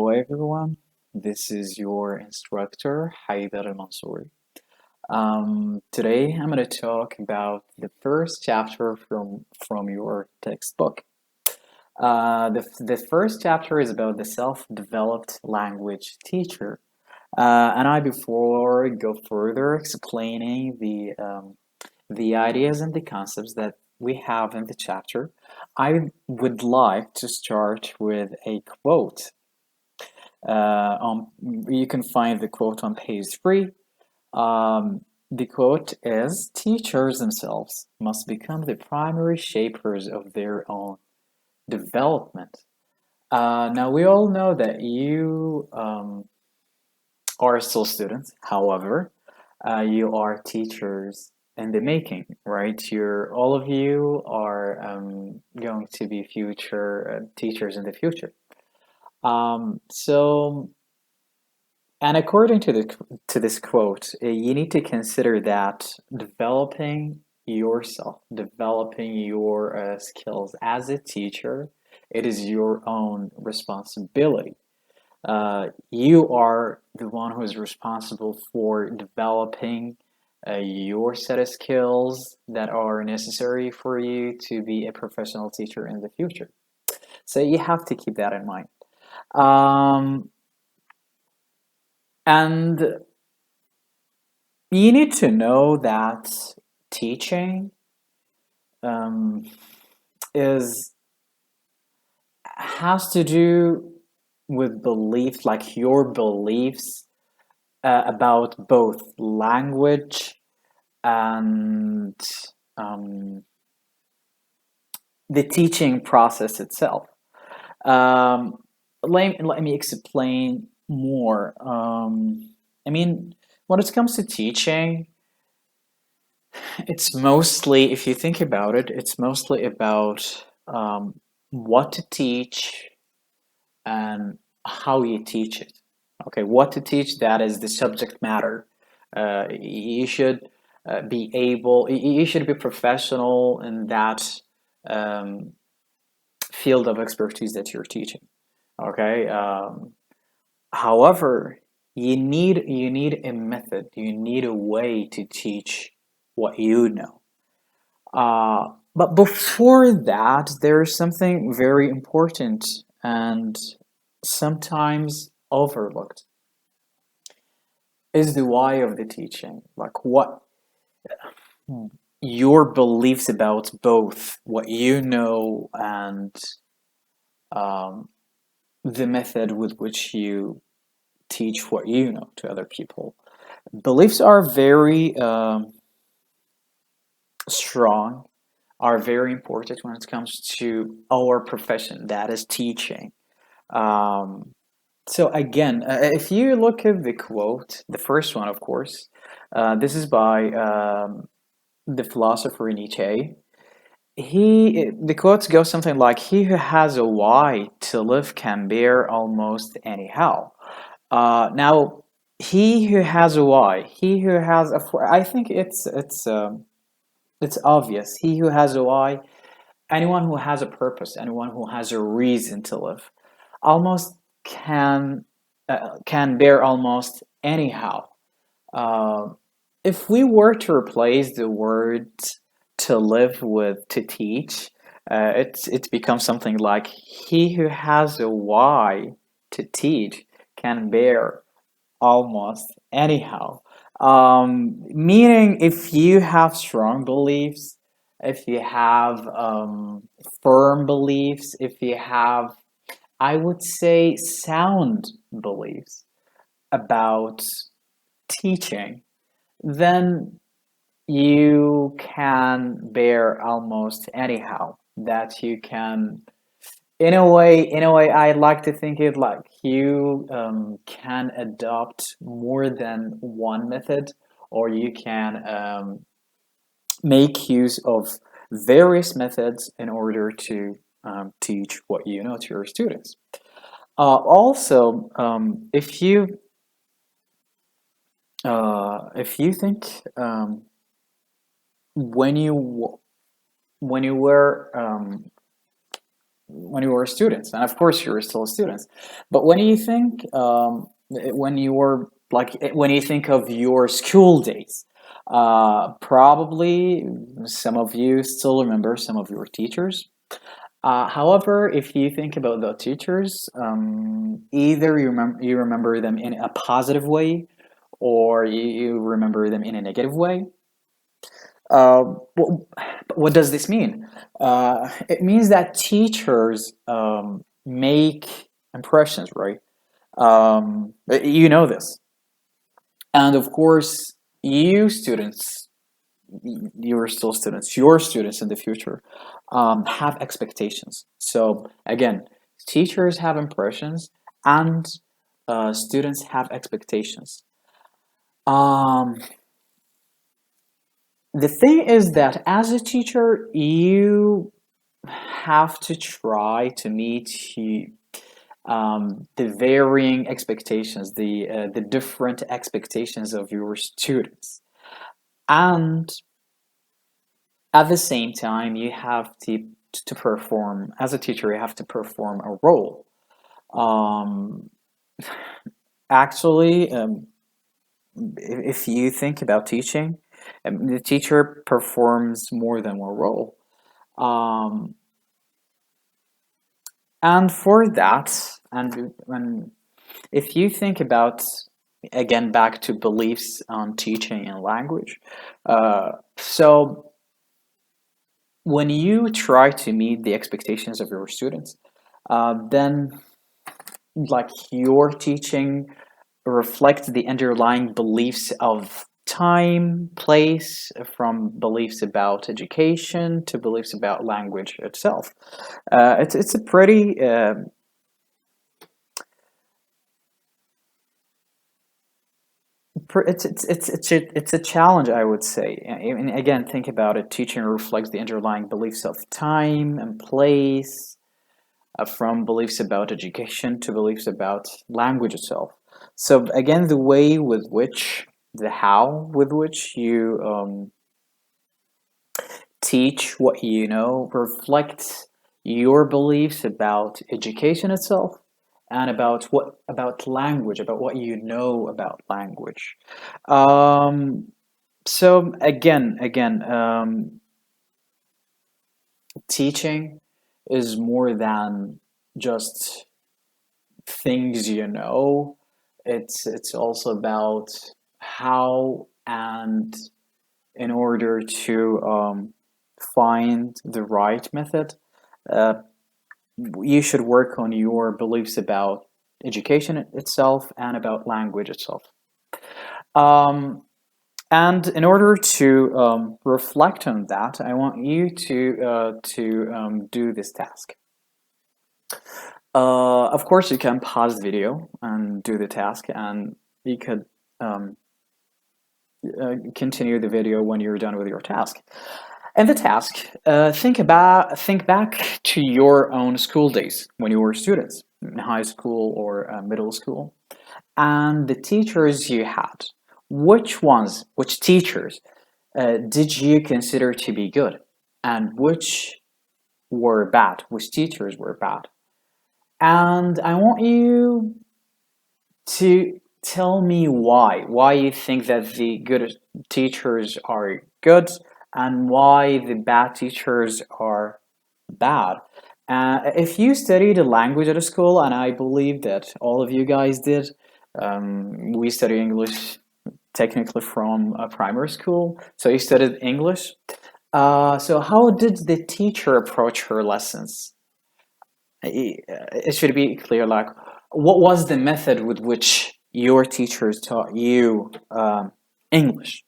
Hello everyone, this is your instructor Haider Al-Mansury. Today I'm going to talk about the first chapter from your textbook. The first chapter is about the self-developed language teacher. Before go further explaining the ideas and the concepts that we have in the chapter, I would like to start with a quote. You can find the quote on page 3. The quote is, "Teachers themselves must become the primary shapers of their own development." Now, we all know that you are still students. However, you are teachers in the making, right? All of you are going to be future teachers in the future. So And according to this quote, you need to consider that developing yourself, developing your skills as a teacher, it is your own responsibility. You are the one who is responsible for developing your set of skills that are necessary for you to be a professional teacher in the future. So you have to keep that in mind. Um, and You need to know that teaching um, is has to do with belief, like your beliefs about both language and um, the teaching process itself. Um, let me explain more. I mean, when it comes to teaching, it's mostly, if you think about it, it's mostly about what to teach and how you teach it. Okay, what to teach, that is the subject matter. You should you should be professional in that um, field of expertise that you're teaching. Okay, however, you need a method, you need a way to teach what you know. But before that, there's something very important and sometimes overlooked is the why of the teaching. Like what your beliefs about both what you know and um, the method with which you teach what you know to other people. Beliefs are very strong, are very important when it comes to our profession, that is teaching. Um, so again, if you look at the quote, the first one, of course, this is by the philosopher Nietzsche. The quotes go something like, "He who has a why to live can bear almost anyhow." Now, he who has a why, he who has a, I think it's obvious. He who has a why, anyone who has a purpose, anyone who has a reason to live, almost can bear almost anyhow. Uh, if we were to replace the word to live with to teach, it becomes something like, he who has a why to teach can bear almost anyhow. Meaning, if you have strong beliefs, if you have firm beliefs, if you have, I would say, sound beliefs about teaching, then you can bear almost anyhow. That you can, in a way, I like to think it like you can adopt more than one method, or you can make use of various methods in order to teach what you know to your students. Also, if you think when you when you were when you were students, and of course you were still students. But when you think when you were like when you think of your school days, probably some of you still remember some of your teachers. However, if you think about the teachers, either you remember them in a positive way, or you remember them in a negative way. Uh, what, what does this mean? It means that teachers make impressions, right? You know this, and of course, you students, you're still students. Your students in the future have expectations. So again, teachers have impressions, and students have expectations. Um, the thing is that as a teacher, you have to try to meet the varying expectations, the different expectations of your students, and at the same time, you have to perform as a teacher. You have to perform a role. Um, actually, if you think about teaching, the teacher performs more than one role. Um, and for that, and if you think about again back to beliefs on teaching and language, so when you try to meet the expectations of your students, then like your teaching reflects the underlying beliefs of time, place, from beliefs about education to beliefs about language itself. It's a pretty it's a challenge, I would say. And again, think about it. Teaching reflects the underlying beliefs of time and place, from beliefs about education to beliefs about language itself. So again, the way with which, the how with which you teach what you know reflects your beliefs about education itself and about language, about what you know about language. Um, so teaching is more than just things you know. It's also about how, and in order to find the right method, uh, you should work on your beliefs about education itself and about language itself. Um, and in order to reflect on that, I want you to do this task. Of course, you can pause the video and do the task, and you could um, continue the video when you're done with your task. And the task, think back to your own school days when you were students in high school or middle school, and the teachers you had. Which teachers did you consider to be good, and which were bad? Which teachers were bad? And I want you to tell me why you think that the good teachers are good and why the bad teachers are bad. If you studied a language at a school, and I believe that all of you guys did, we study English technically from a primary school, so you studied English. So how did the teacher approach her lessons? It should be clear, like, what was the method with which your teachers taught you English?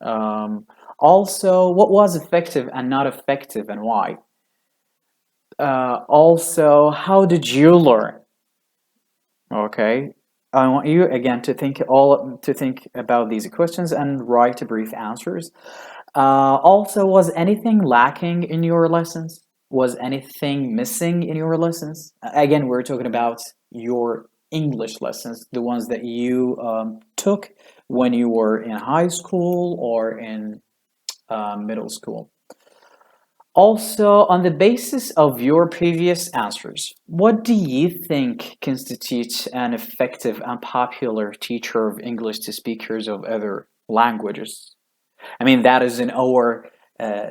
Um, Also, what was effective and not effective, and why? Also, how did you learn? Okay, I want you again to think about these questions and write brief answers. Also, was anything lacking in your lessons? Was anything missing in your lessons? Again, we're talking about your English lessons, the ones that you took when you were in high school or in middle school. Also, on the basis of your previous answers, what do you think constitutes an effective and popular teacher of English to speakers of other languages? I mean, that is in our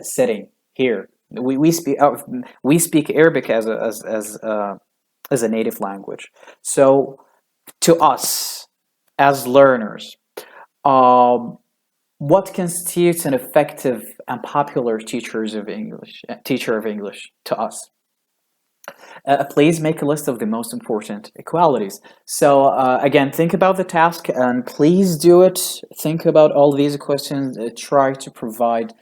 setting here. We speak Arabic as a native language. So, to us as learners, um, what constitutes an effective and popular teacher of English to us? Please make a list of the most important equalities. So again, think about the task and please do it. Think about all these questions. Try to provide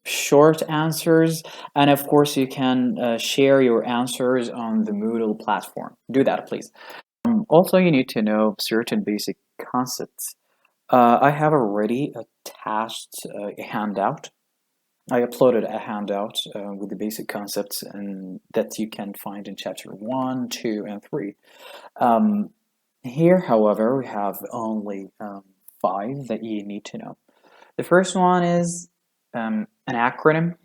short answers, and of course, you can share your answers on the Moodle platform. Do that, please. Also, you need to know certain basic concepts. I have already attached a handout. I uploaded a handout with the basic concepts and that you can find in chapter 1, 2, and 3. Here, however, we have only 5 that you need to know. The first one is an acronym,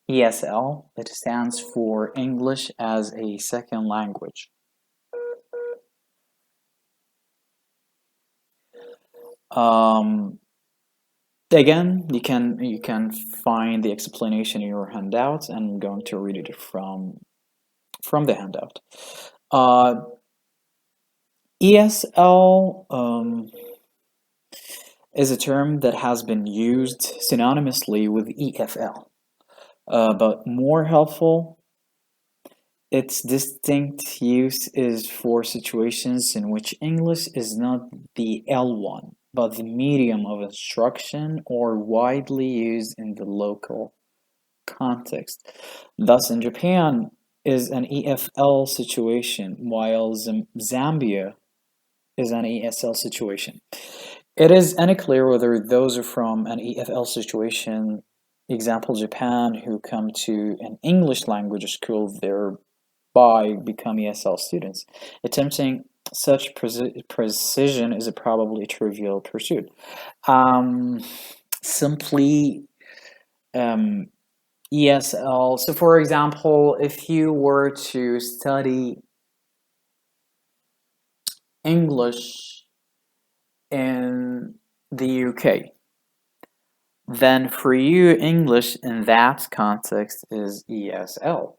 ESL. It stands for English as a Second Language. Again, you can find the explanation in your handout, and I'm going to read it from the handout. ESL is a term that has been used synonymously with EFL, but more helpful. Its distinct use is for situations in which English is not the L1, but the medium of instruction or widely used in the local context. Thus, in Japan is an EFL situation, while Zambia is an ESL situation. It is unclear whether those are from an EFL situation, example Japan, who come to an English language school thereby become ESL students. Attempting such precision is a probably trivial pursuit. Simply ESL. So, for example, if you were to study English in the UK, then for you, English in that context is ESL.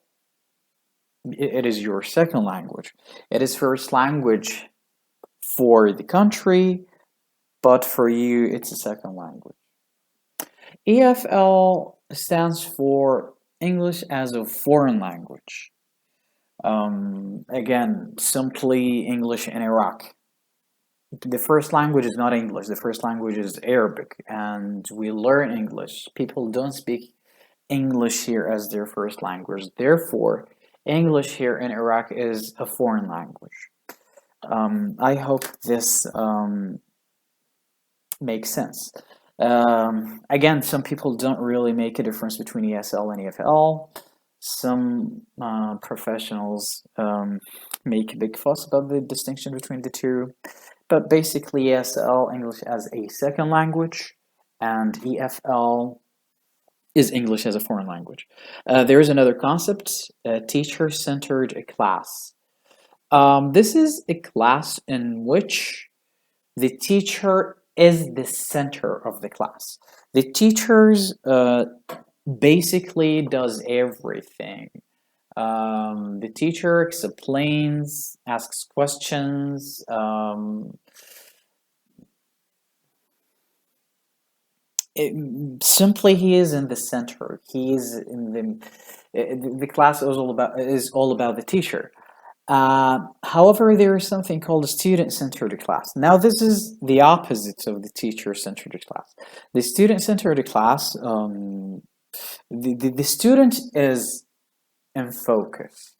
It is your second language. It is first language for the country, but for you, it's a second language. EFL stands for English as a foreign language. Again, simply English in Iraq. The first language is not English, the first language is Arabic, and we learn English. People don't speak English here as their first language. Therefore, English here in Iraq is a foreign language. I hope this makes sense. Again, some people don't really make a difference between ESL and EFL. Some professionals make a big fuss about the distinction between the two. But basically, ESL, English as a second language, and EFL is English as a foreign language. There is another concept, teacher-centered class. This is a class in which the teacher is the center of the class. The teachers basically does everything. The teacher explains, asks questions. Simply, he is in the center. He is in the class is all about the teacher. However, there is something called a student-centered class. Now, this is the opposite of the teacher-centered class. The student-centered class, the student is in focus.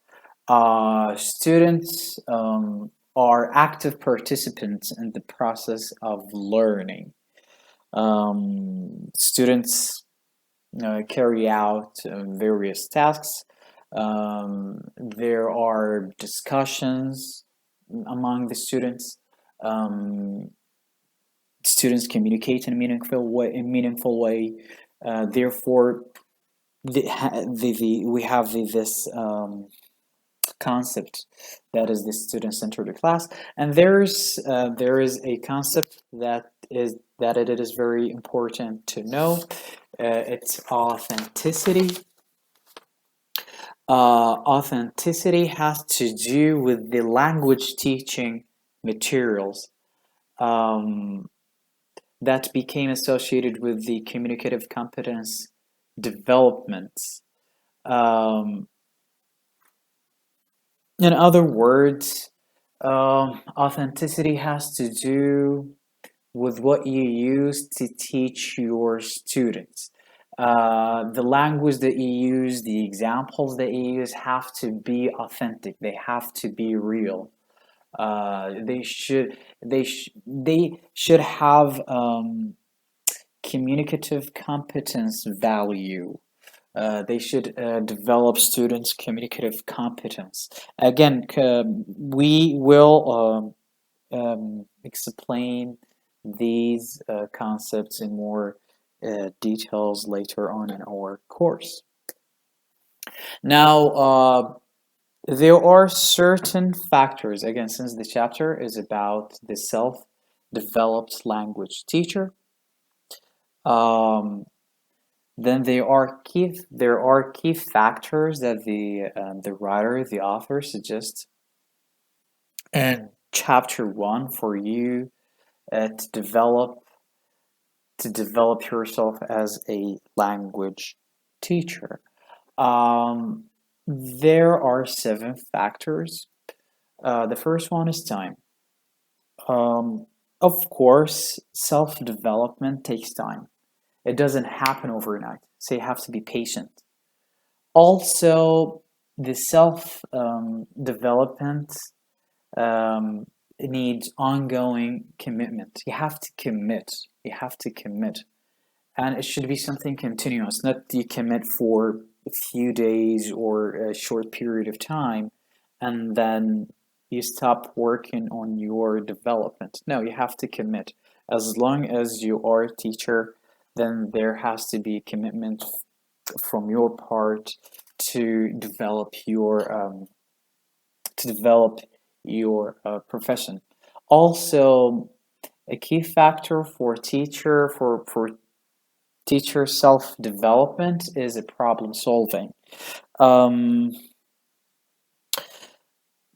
Students are active participants in the process of learning. Students carry out various tasks. There are discussions among the students. Students communicate in a meaningful way. Therefore, we have this concept that is the student-centered class, and there is a concept that it is very important to know. It's authenticity. Authenticity has to do with the language teaching materials um, that became associated with the communicative competence development. Um, in other words, authenticity has to do with what you use to teach your students. The language that you use, the examples that you use have to be authentic. They have to be real. They should have communicative competence value. They should develop students' communicative competence. Again, we will explain these concepts in more details later on in our course. Now, there are certain factors, again, since the chapter is about the self-developed language teacher, um, then there are key factors that the writer, the author suggests in chapter one for you to develop yourself as a language teacher. Um, there are seven factors. The first one is time. Um, of course, self-development takes time. It doesn't happen overnight, so you have to be patient. Also, the self development um, needs ongoing commitment. You have to commit. You have to commit. And it should be something continuous, not you commit for a few days or a short period of time and then you stop working on your development. No, you have to commit. As long as you are a teacher, then there has to be commitment from your part to develop your profession. Also, a key factor for teacher self-development is a problem solving. Um,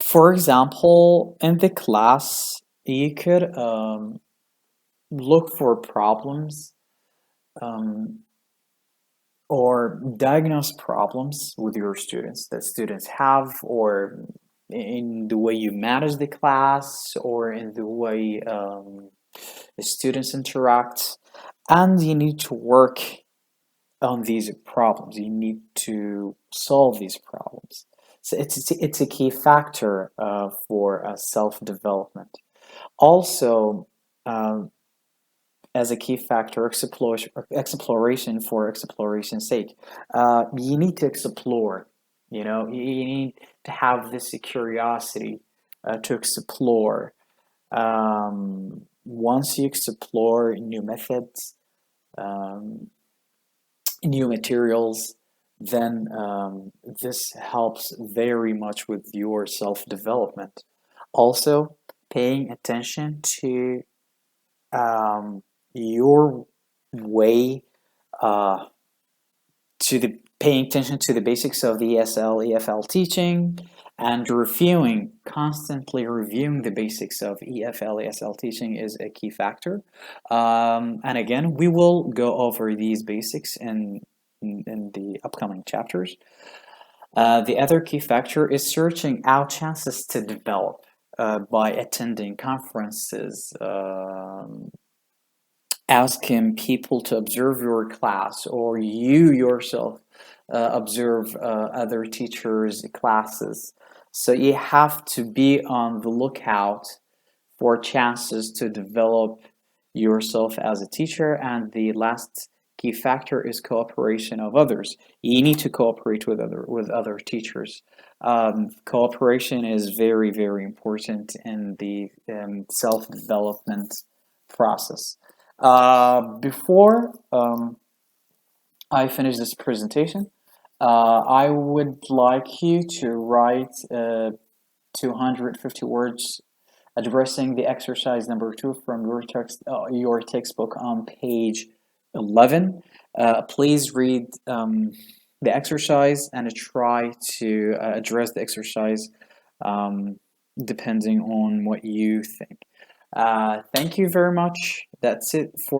for example, in the class, you could look for problems um, or diagnose problems with your students that students have, or in the way you manage the class, or in the way the students interact, and you need to work on these problems. You need to solve these problems. So it's a key factor for self-development. Also, um, as a key factor, exploration for exploration's sake. You need to explore. You need to have this curiosity to explore. Once you explore new methods, um, new materials, then this helps very much with your self-development. Also, paying attention to your way uh, paying attention to the basics of the ESL, EFL teaching, and constantly reviewing the basics of EFL, ESL teaching is a key factor. And again, we will go over these basics in the upcoming chapters. The other key factor is searching out chances to develop by attending conferences, asking people to observe your class, or you yourself observe other teachers' classes. So you have to be on the lookout for chances to develop yourself as a teacher. And the last key factor is cooperation of others. You need to cooperate with other teachers. Cooperation is very, very important in the self-development process. Before I finish this presentation, I would like you to write 250 words addressing the exercise number 2 from your textbook on page 11. Please read the exercise and try to address the exercise um, depending on what you think. Thank you very much. That's it for